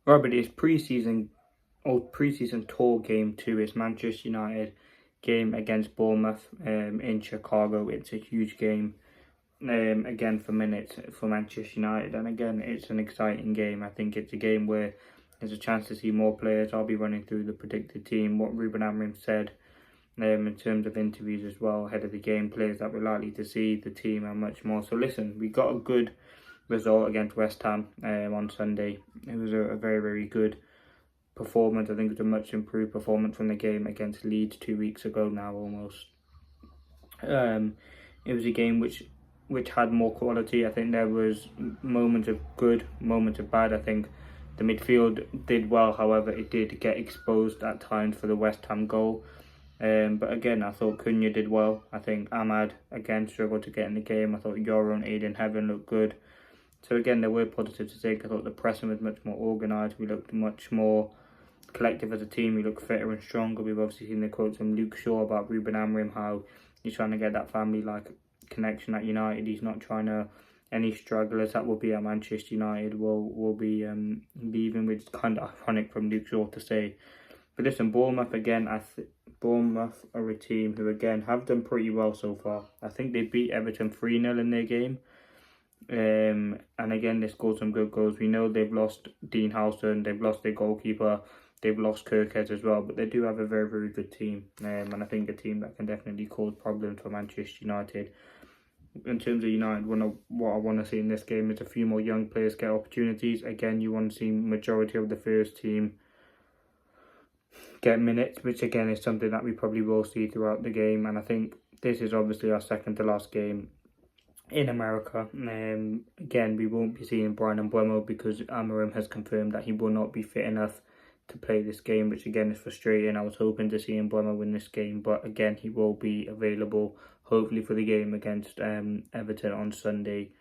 Robert, it's pre-season tour game 2. It's Manchester United game against Bournemouth in Chicago. It's a huge game again for minutes for Manchester United, and again it's an exciting game. I think it's a game where there's a chance to see more players. I'll be running through the predicted team, what Ruben Amorim said in terms of interviews as well ahead of the game, players that we're likely to see, the team and much more. So listen, we got a good result against West Ham on Sunday. It was a very, very good performance. I think it was a much improved performance from the game against Leeds 2 weeks ago now almost. It was a game which had more quality. I think there was moments of good, moments of bad. I think the midfield did well, however it did get exposed at times for the West Ham goal. But again, I thought CUNHA did well. I think Ahmad again struggled to get in the game. I thought Euro and Aiden Heaven looked good. So again, there were positives to take. I thought the pressing was much more organised. We looked much more collective as a team. We looked fitter and stronger. We've obviously seen the quotes from Luke Shaw about Ruben Amorim, how he's trying to get that family-like connection at United. He's not trying to any stragglers that will be at Manchester United will be leaving, which is kind of ironic from Luke Shaw to say. But listen, Bournemouth again, Bournemouth are a team who again have done pretty well so far. I think they beat Everton 3-0 in their game. And again, they scored some good goals. We know they've lost Dean Howson, they've lost their goalkeeper, they've lost Kirkhead as well, but they do have a very, very good team. And I think a team that can definitely cause problems for Manchester United. In terms of United, what I want to see in this game is a few more young players get opportunities. Again, you want to see majority of the first team get minutes, which again is something that we probably will see throughout the game. And I think this is obviously our second to last game in America. Again, we won't be seeing BRUNO because Amorim has confirmed that he will not be fit enough to play this game, which again is frustrating. I was hoping to see BRUNO win this game, but again he will be available hopefully for the game against Everton on Sunday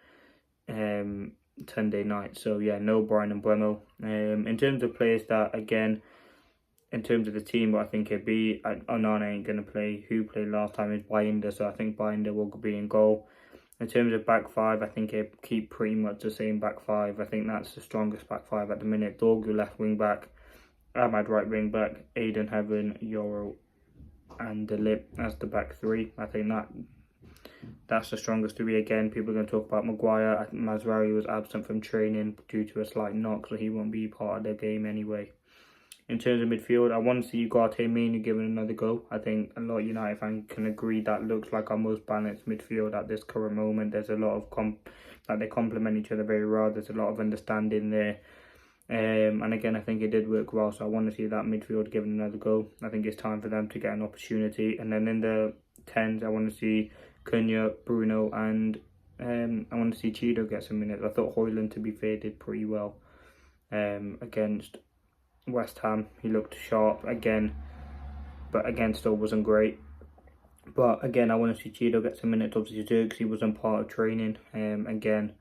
night. So yeah, no BRUNO. In terms of players that again, in terms of the team, what I think it'd be, Onana ain't going to play. Who played last time is Binder, so I think Binder will be in goal. In terms of back five, I think it'd keep pretty much the same back five. I think that's the strongest back five at the minute. Dorgu left wing back, Ahmad right wing back, Aiden Heaven, Euro and Delip as the back three. I think that's the strongest three. Again, people are going to talk about Maguire. Mazraoui was absent from training due to a slight knock, so he won't be part of the game anyway. In terms of midfield, I want to see Ugarte mainly given another go. I think a lot of United fans can agree that looks like our most balanced midfield at this current moment. There's a lot of they complement each other very well. There's a lot of understanding there. And again, I think it did work well, so I want to see that midfield given another go. I think it's time for them to get an opportunity. And then in the 10s, I want to see CUNHA, BRUNO, and I want to see Cheeto get some minutes. I thought Højlund, to be fair, did pretty well against West Ham. He looked sharp again, but again still wasn't great. But again, I want to see Cheeto get some minutes. Obviously, because he wasn't part of training again.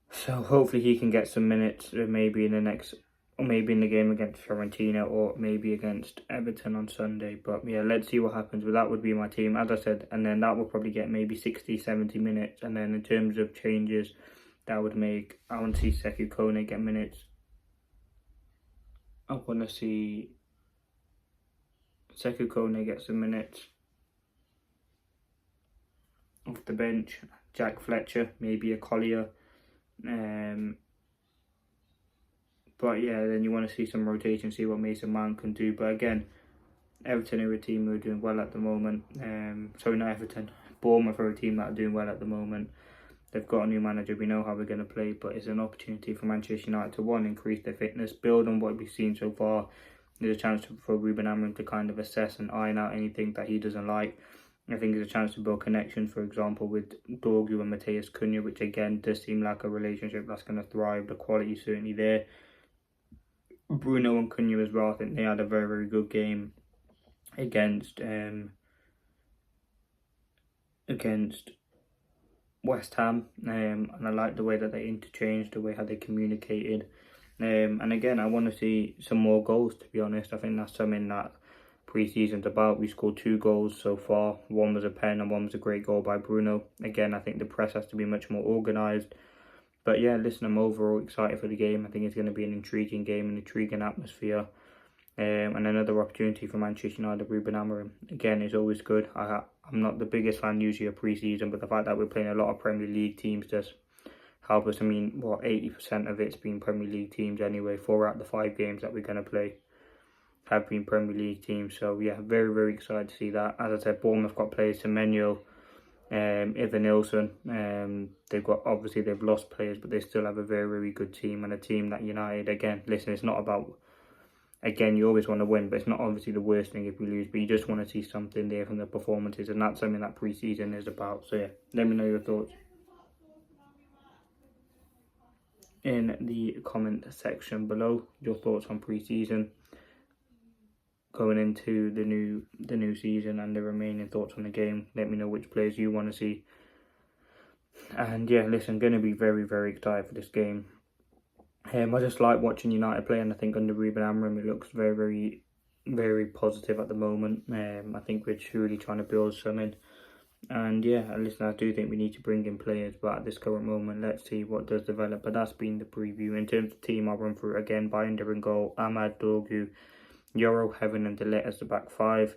So hopefully he can get some minutes, maybe in the game against Fiorentina or maybe against Everton on Sunday. But yeah, let's see what happens. But that would be my team, as I said, and then that will probably get maybe 60, 70 minutes. And then in terms of changes, that would make, I want to see Sekou Kone get minutes. I want to see Sekou Kone get some minutes off the bench. Jack Fletcher, maybe a Collier. But yeah, then you want to see some rotation, see what Mason Mount can do. But again, Everton are a team who are doing well at the moment. Sorry, not Everton. Bournemouth are a team that are doing well at the moment. They've got a new manager. We know how we're going to play, but it's an opportunity for Manchester United to increase their fitness, build on what we've seen so far. There's a chance for Ruben Amorim to kind of assess and iron out anything that he doesn't like. I think there's a chance to build connection, for example, with Dorgu and Matheus Cunha, which again does seem like a relationship that's going to thrive. The quality is certainly there. BRUNO and CUNHA as well, I think they had a very, very good game against West Ham, and I like the way that they interchanged, the way how they communicated. And again, I want to see some more goals, to be honest. I think that's something that pre-season's about. We scored 2 goals so far. One was a pen and one was a great goal by BRUNO. Again, I think the press has to be much more organised. But yeah, listen, I'm overall excited for the game. I think it's going to be an intriguing game, an intriguing atmosphere. And another opportunity for Manchester United, Ruben Amorim. Again, it's always good. I'm not the biggest fan usually of pre-season, but the fact that we're playing a lot of Premier League teams does help us. I mean, 80% of it's been Premier League teams anyway. 4 out of the 5 games that we're going to play have been Premier League teams. So yeah, very, very excited to see that. As I said, Bournemouth got players, Semenyo, Ivan Nilsson. They've lost players, but they still have a very, very good team, and a team that United, again, listen, it's not about, again, you always want to win, but it's not obviously the worst thing if we lose, but you just want to see something there from the performances, and that's something that pre-season is about. So yeah, let me know your thoughts in the comment section below, your thoughts on pre-season going into the new season, and the remaining thoughts on the game. Let me know which players you want to see. And yeah, listen, I'm going to be very, very excited for this game. I just like watching United play, and I think under Ruben Amorim it looks very, very, very positive at the moment. I think we're truly trying to build something. And yeah, listen, I do think we need to bring in players, but at this current moment, let's see what does develop. But that's been the preview. In terms of team, I'll run through it again. Binder in goal, Ahmad, Dorgu, Yoro, Heaven and Delit as the back 5,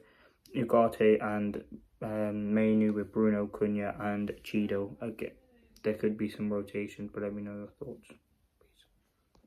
Ugarte and Mainu with Bruno, CUNHA and Chido. Again, there could be some rotations, but let me know your thoughts.